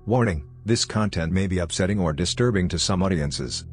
Warning, this content may be upsetting or disturbing to some audiences.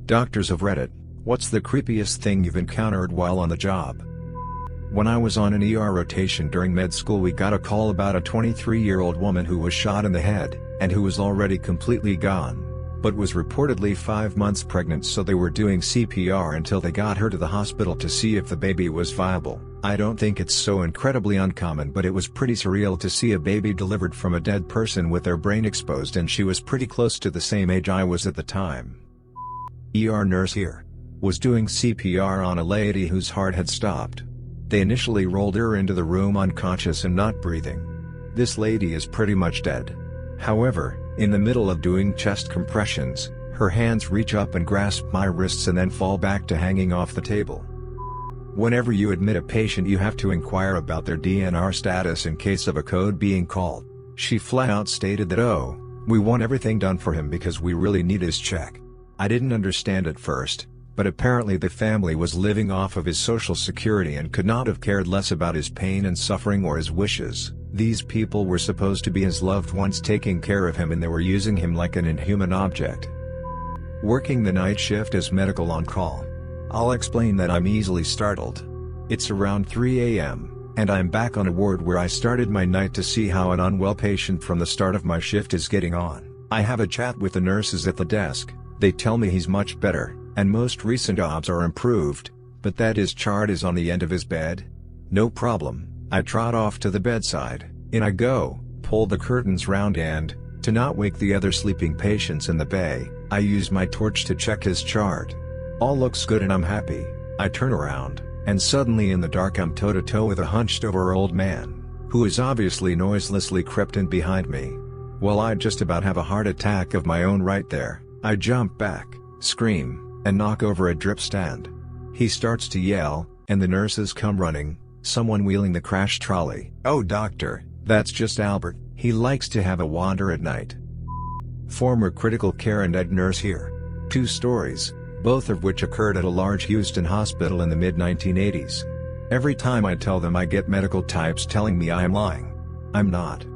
Doctors of Reddit, what's the creepiest thing you've encountered while on the job? When I was on an ER rotation during med school, we got a call about a 23-year-old woman who was shot in the head, and who was already completely gone, but was reportedly 5 months pregnant, so they were doing CPR until they got her to the hospital to see if the baby was viable. I don't think it's so incredibly uncommon, but it was pretty surreal to see a baby delivered from a dead person with their brain exposed, and she was pretty close to the same age I was at the time. ER nurse here was doing CPR on a lady whose heart had stopped. They initially rolled her into the room unconscious and not breathing. This lady is pretty much dead. However, in the middle of doing chest compressions, her hands reach up and grasp my wrists and then fall back to hanging off the table. Whenever you admit a patient, you have to inquire about their DNR status in case of a code being called. She flat out stated that, "Oh, we want everything done for him because we really need his check." I didn't understand at first, but apparently the family was living off of his social security and could not have cared less about his pain and suffering or his wishes. These people were supposed to be his loved ones taking care of him, and they were using him like an inhuman object. Working the night shift as medical on-call. I'll explain that I'm easily startled. It's around 3 a.m., and I'm back on a ward where I started my night to see how an unwell patient from the start of my shift is getting on. I have a chat with the nurses at the desk. They tell me he's much better, and most recent obs are improved, but that his chart is on the end of his bed. No problem, I trot off to the bedside. In I go, pull the curtains round, and, to not wake the other sleeping patients in the bay, I use my torch to check his chart. All looks good and I'm happy. I turn around, and suddenly in the dark I'm toe-to-toe with a hunched-over old man, who has obviously noiselessly crept in behind me. Well, I'd just about have a heart attack of my own right there. I jump back, scream, and knock over a drip stand. He starts to yell, and the nurses come running, someone wheeling the crash trolley. "Oh doctor, that's just Albert, he likes to have a wander at night." Former critical care and ed nurse here. 2 stories, both of which occurred at a large Houston hospital in the mid-1980s. Every time I tell them, I get medical types telling me I am lying. I'm not.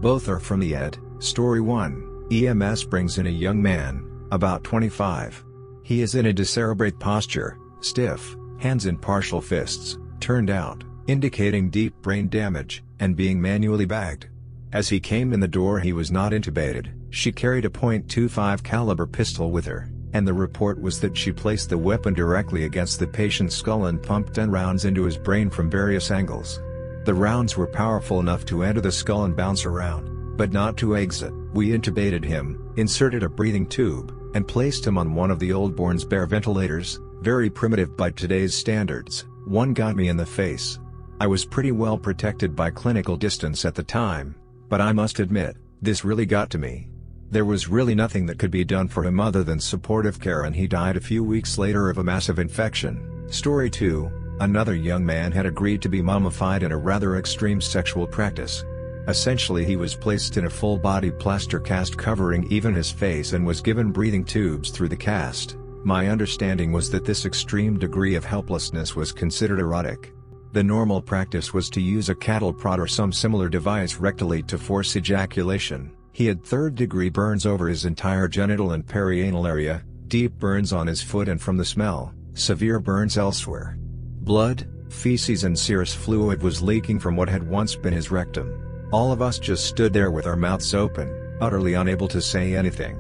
Both are from the ed. Story 1, EMS brings in a young man, about 25. He is in a decerebrate posture, stiff, hands in partial fists, turned out, indicating deep brain damage, and being manually bagged. As he came in the door, he was not intubated. She carried a .25 caliber pistol with her, and the report was that she placed the weapon directly against the patient's skull and pumped 10 rounds into his brain from various angles. The rounds were powerful enough to enter the skull and bounce around, but not to exit. We intubated him, inserted a breathing tube, and placed him on one of the old Bourne's bare ventilators, very primitive by today's standards. One got me in the face. I was pretty well protected by clinical distance at the time, but I must admit, this really got to me. There was really nothing that could be done for him other than supportive care, and he died a few weeks later of a massive infection. Story 2, another young man had agreed to be mummified in a rather extreme sexual practice. Essentially, he was placed in a full-body plaster cast covering even his face and was given breathing tubes through the cast. My understanding was that this extreme degree of helplessness was considered erotic. The normal practice was to use a cattle prod or some similar device rectally to force ejaculation. He had 3rd-degree burns over his entire genital and perianal area, deep burns on his foot and from the smell, severe burns elsewhere. Blood, feces and serous fluid was leaking from what had once been his rectum. All of us just stood there with our mouths open, utterly unable to say anything.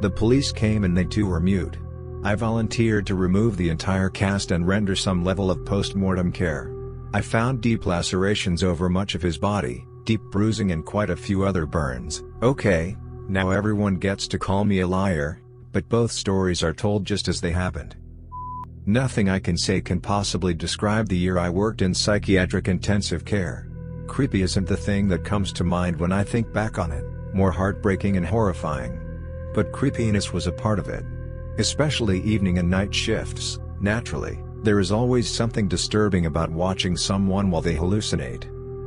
The police came and they too were mute. I volunteered to remove the entire cast and render some level of post-mortem care. I found deep lacerations over much of his body, deep bruising and quite a few other burns. Okay, now everyone gets to call me a liar, but both stories are told just as they happened. Nothing I can say can possibly describe the year I worked in psychiatric intensive care. Creepy isn't the thing that comes to mind when I think back on it, more heartbreaking and horrifying. But creepiness was a part of it. Especially evening and night shifts. Naturally, there is always something disturbing about watching someone while they hallucinate.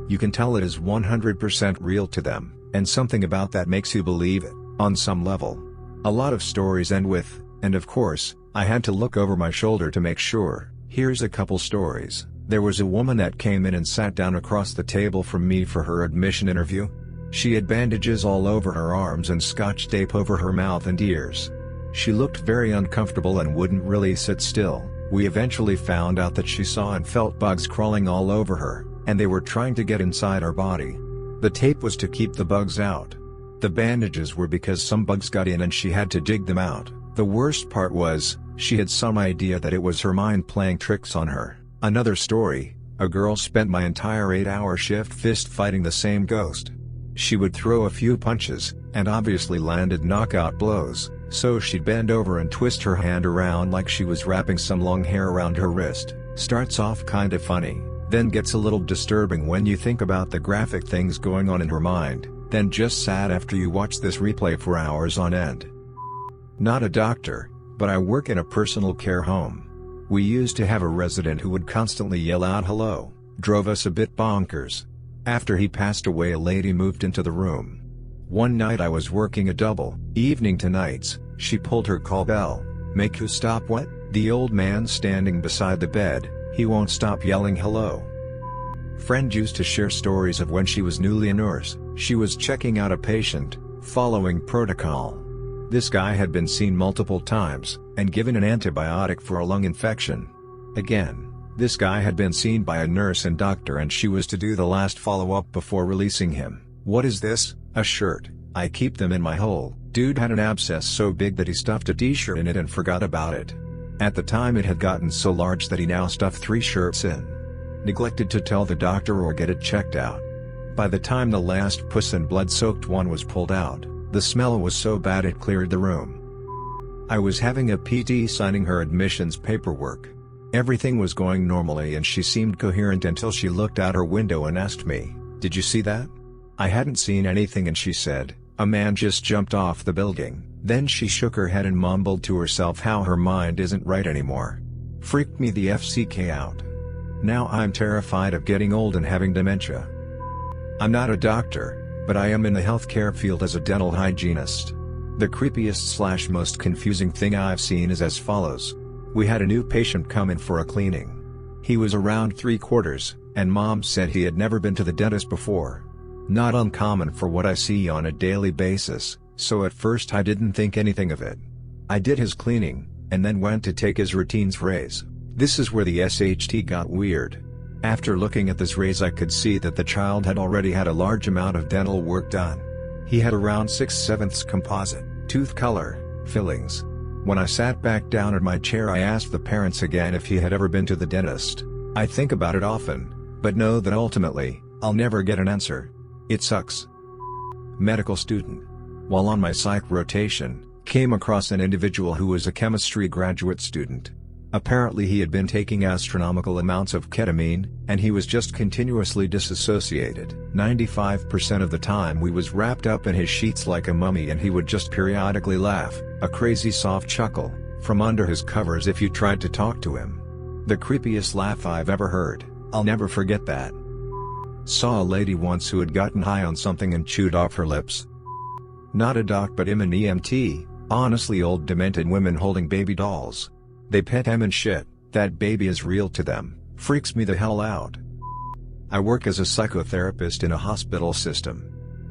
You can tell it is 100% real to them, and something about that makes you believe it, on some level. A lot of stories end with, and of course, I had to look over my shoulder to make sure. Here's a couple stories. There was a woman that came in and sat down across the table from me for her admission interview. She had bandages all over her arms and scotch tape over her mouth and ears. She looked very uncomfortable and wouldn't really sit still. We eventually found out that she saw and felt bugs crawling all over her, and they were trying to get inside her body. The tape was to keep the bugs out. The bandages were because some bugs got in and she had to dig them out. The worst part was, she had some idea that it was her mind playing tricks on her. Another story, a girl spent my entire 8-hour shift fist fighting the same ghost. She would throw a few punches, and obviously landed knockout blows, so she'd bend over and twist her hand around like she was wrapping some long hair around her wrist. Starts off kinda funny, then gets a little disturbing when you think about the graphic things going on in her mind, then just sad after you watch this replay for hours on end. Not a doctor, but I work in a personal care home. We used to have a resident who would constantly yell out hello, drove us a bit bonkers. After he passed away, a lady moved into the room. One night I was working a double, evening to nights. She pulled her call bell. "Make you stop what?" The old man standing beside the bed, he won't stop yelling hello. Friend used to share stories of when she was newly a nurse. She was checking out a patient, following protocol. This guy had been seen multiple times, and given an antibiotic for a lung infection. Again, this guy had been seen by a nurse and doctor, and she was to do the last follow-up before releasing him. "What is this? A shirt? I keep them in my hole." Dude had an abscess so big that he stuffed a t-shirt in it and forgot about it. At the time it had gotten so large that he now stuffed 3 shirts in. Neglected to tell the doctor or get it checked out. By the time the last puss and blood-soaked one was pulled out, the smell was so bad it cleared the room. I was having a PT signing her admissions paperwork. Everything was going normally and she seemed coherent until she looked out her window and asked me, "Did you see that?" I hadn't seen anything and she said, "A man just jumped off the building." Then she shook her head and mumbled to herself how her mind isn't right anymore. Freaked me the FCK out. Now I'm terrified of getting old and having dementia. I'm not a doctor, but I am in the healthcare field as a dental hygienist. The creepiest / most confusing thing I've seen is as follows. We had a new patient come in for a cleaning. He was around 3/4, and mom said he had never been to the dentist before. Not uncommon for what I see on a daily basis, so at first I didn't think anything of it. I did his cleaning, and then went to take his routine's raise. This is where the SHT got weird. After looking at this raise I could see that the child had already had a large amount of dental work done. He had around 6/7 composite, tooth color, fillings. When I sat back down in my chair I asked the parents again if he had ever been to the dentist. I think about it often, but know that ultimately, I'll never get an answer. It sucks. Medical student. While on my psych rotation, came across an individual who was a chemistry graduate student. Apparently he had been taking astronomical amounts of ketamine, and he was just continuously disassociated. 95% of the time we was wrapped up in his sheets like a mummy, and he would just periodically laugh, a crazy soft chuckle, from under his covers if you tried to talk to him. The creepiest laugh I've ever heard, I'll never forget that. Saw a lady once who had gotten high on something and chewed off her lips. Not a doc but I'm an EMT, honestly old demented women holding baby dolls. They pet them and shit, that baby is real to them, freaks me the hell out. I work as a psychotherapist in a hospital system.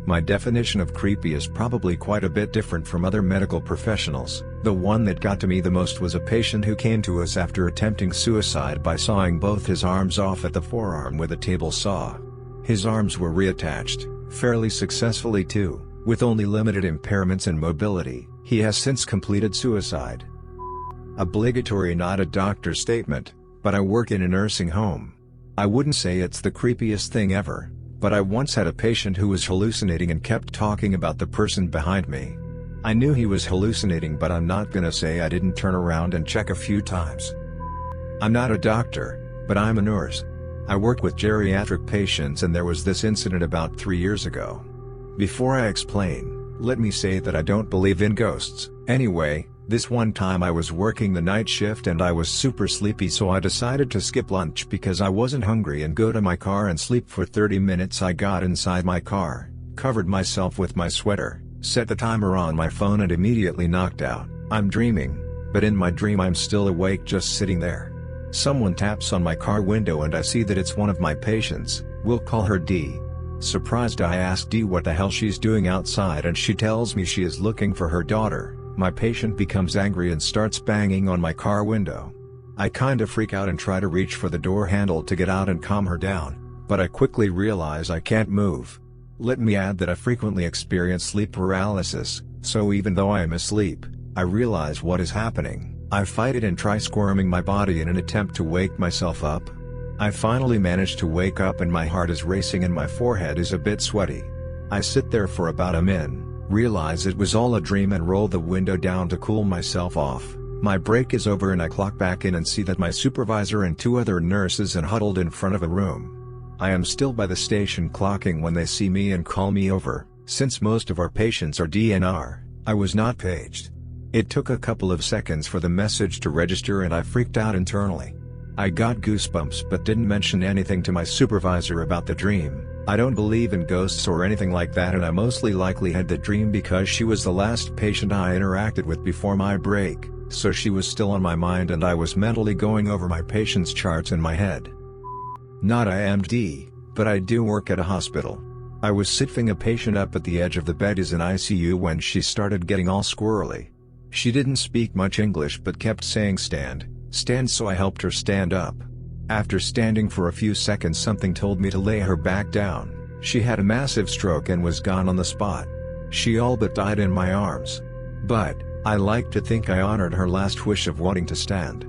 My definition of creepy is probably quite a bit different from other medical professionals. The one that got to me the most was a patient who came to us after attempting suicide by sawing both his arms off at the forearm with a table saw. His arms were reattached, fairly successfully too, with only limited impairments and mobility. He has since completed suicide. Obligatory, not a doctor's statement, but I work in a nursing home. I wouldn't say it's the creepiest thing ever, but I once had a patient who was hallucinating and kept talking about the person behind me. I knew he was hallucinating, but I'm not gonna say I didn't turn around and check a few times. I'm not a doctor, but I'm a nurse. I work with geriatric patients, and there was this incident about 3 years ago. Before I explain, let me say that I don't believe in ghosts. Anyway, this one time I was working the night shift and I was super sleepy, so I decided to skip lunch because I wasn't hungry and go to my car and sleep for 30 minutes. I got inside my car, covered myself with my sweater, set the timer on my phone and immediately knocked out. I'm dreaming, but in my dream I'm still awake, just sitting there. Someone taps on my car window and I see that it's one of my patients, we'll call her D. Surprised, I ask Dee what the hell she's doing outside, and she tells me she is looking for her daughter. My patient becomes angry and starts banging on my car window. I kinda freak out and try to reach for the door handle to get out and calm her down, but I quickly realize I can't move. Let me add that I frequently experience sleep paralysis, so even though I am asleep, I realize what is happening. I fight it and try squirming my body in an attempt to wake myself up. I finally manage to wake up and my heart is racing and my forehead is a bit sweaty. I sit there for about a minute, realize it was all a dream and roll the window down to cool myself off. My break is over and I clock back in and see that my supervisor and 2 other nurses are huddled in front of a room. I am still by the station clocking when they see me and call me over. Since most of our patients are DNR, I was not paged. It took a couple of seconds for the message to register and I freaked out internally. I got goosebumps but didn't mention anything to my supervisor about the dream. I don't believe in ghosts or anything like that, and I mostly likely had the dream because she was the last patient I interacted with before my break, so she was still on my mind and I was mentally going over my patient's charts in my head. Not IMD, but I do work at a hospital. I was sitting a patient up at the edge of the bed as in ICU when she started getting all squirrely. She didn't speak much English but kept saying stand, so I helped her stand up. After standing for a few seconds something told me to lay her back down. She had a massive stroke and was gone on the spot. She all but died in my arms. But, I like to think I honored her last wish of wanting to stand.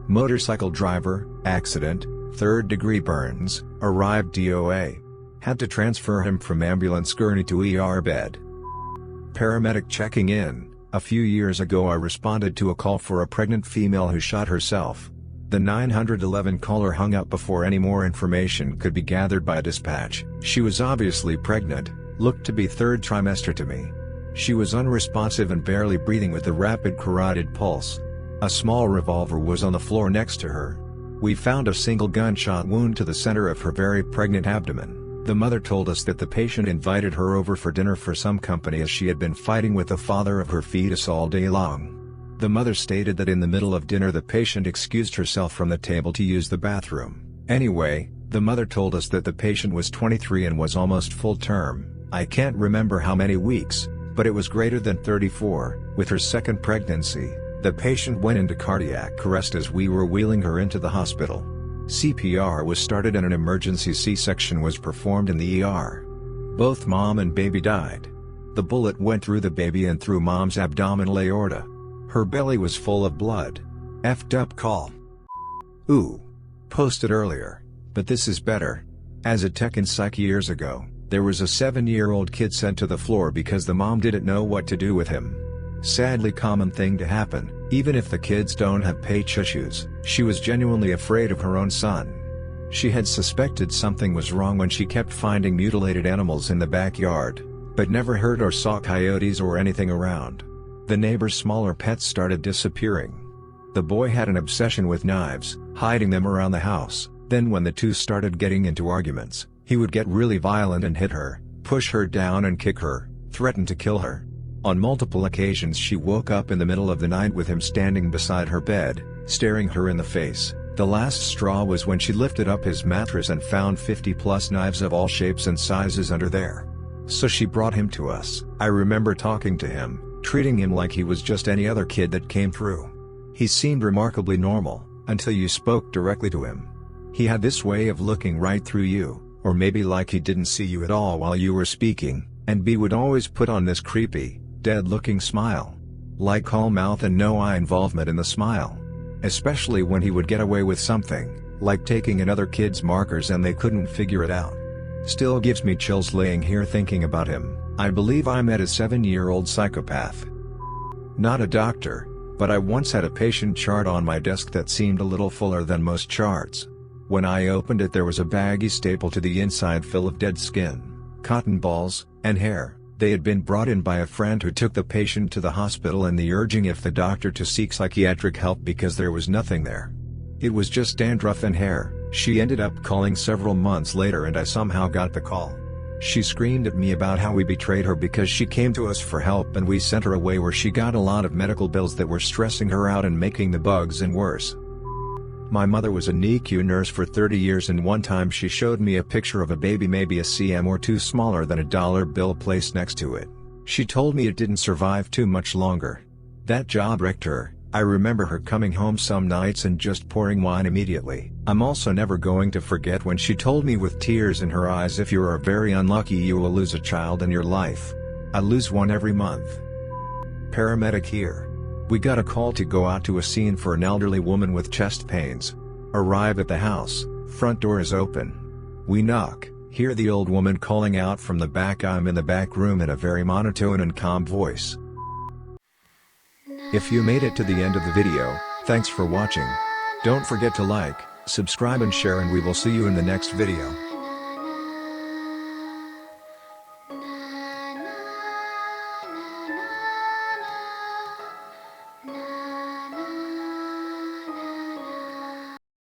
Motorcycle driver, accident, 3rd-degree burns, arrived DOA. Had to transfer him from ambulance gurney to ER bed. Paramedic checking in. A few years ago I responded to a call for a pregnant female who shot herself. The 911 caller hung up before any more information could be gathered by dispatch. She was obviously pregnant, looked to be 3rd trimester to me. She was unresponsive and barely breathing with a rapid carotid pulse. A small revolver was on the floor next to her. We found a single gunshot wound to the center of her very pregnant abdomen. The mother told us that the patient invited her over for dinner for some company as she had been fighting with the father of her fetus all day long. The mother stated that in the middle of dinner the patient excused herself from the table to use the bathroom. Anyway, the mother told us that the patient was 23 and was almost full term. I can't remember how many weeks, but it was greater than 34. With her second pregnancy, the patient went into cardiac arrest as we were wheeling her into the hospital. CPR was started and an emergency C-section was performed in the ER. Both mom and baby died. The bullet went through the baby and through mom's abdominal aorta. Her belly was full of blood. F'd up call. Ooh. Posted earlier, but this is better. As a tech in psych years ago, there was a 7-year-old kid sent to the floor because the mom didn't know what to do with him. Sadly common thing to happen, even if the kids don't have page issues. She was genuinely afraid of her own son. She had suspected something was wrong when she kept finding mutilated animals in the backyard, but never heard or saw coyotes or anything around. The neighbor's smaller pets started disappearing. The boy had an obsession with knives, hiding them around the house. Then when the two started getting into arguments, he would get really violent and hit her, push her down and kick her, threaten to kill her. On multiple occasions she woke up in the middle of the night with him standing beside her bed, staring her in the face. The last straw was when she lifted up his mattress and found 50+ knives of all shapes and sizes under there. So she brought him to us. I remember talking to him, treating him like he was just any other kid that came through. He seemed remarkably normal, until you spoke directly to him. He had this way of looking right through you, or maybe like he didn't see you at all while you were speaking, and B would always put on this creepy, dead-looking smile. Like all mouth and no eye involvement in the smile. Especially when he would get away with something, like taking another kid's markers and they couldn't figure it out. Still gives me chills laying here thinking about him. I believe I met a 7-year-old psychopath. Not a doctor, but I once had a patient chart on my desk that seemed a little fuller than most charts. When I opened it there was a baggie stapled to the inside full of dead skin, cotton balls, and hair. They had been brought in by a friend who took the patient to the hospital and the urging if the doctor to seek psychiatric help because there was nothing there. It was just dandruff and hair. She ended up calling several months later and I somehow got the call. She screamed at me about how we betrayed her because she came to us for help and we sent her away where she got a lot of medical bills that were stressing her out and making the bugs in worse. My mother was a NICU nurse for 30 years, and one time she showed me a picture of a baby maybe a cm or two smaller than a dollar bill placed next to it. She told me it didn't survive too much longer. That job wrecked her. I remember her coming home some nights and just pouring wine immediately. I'm also never going to forget when she told me with tears in her eyes, if you are very unlucky you will lose a child in your life. I lose one every month. Paramedic here. We got a call to go out to a scene for an elderly woman with chest pains. Arrive at the house, front door is open. We knock, hear the old woman calling out from the back, "I'm in the back room," in a very monotone and calm voice. If you made it to the end of the video, thanks for watching. Don't forget to like, subscribe and share, and we will see you in the next video.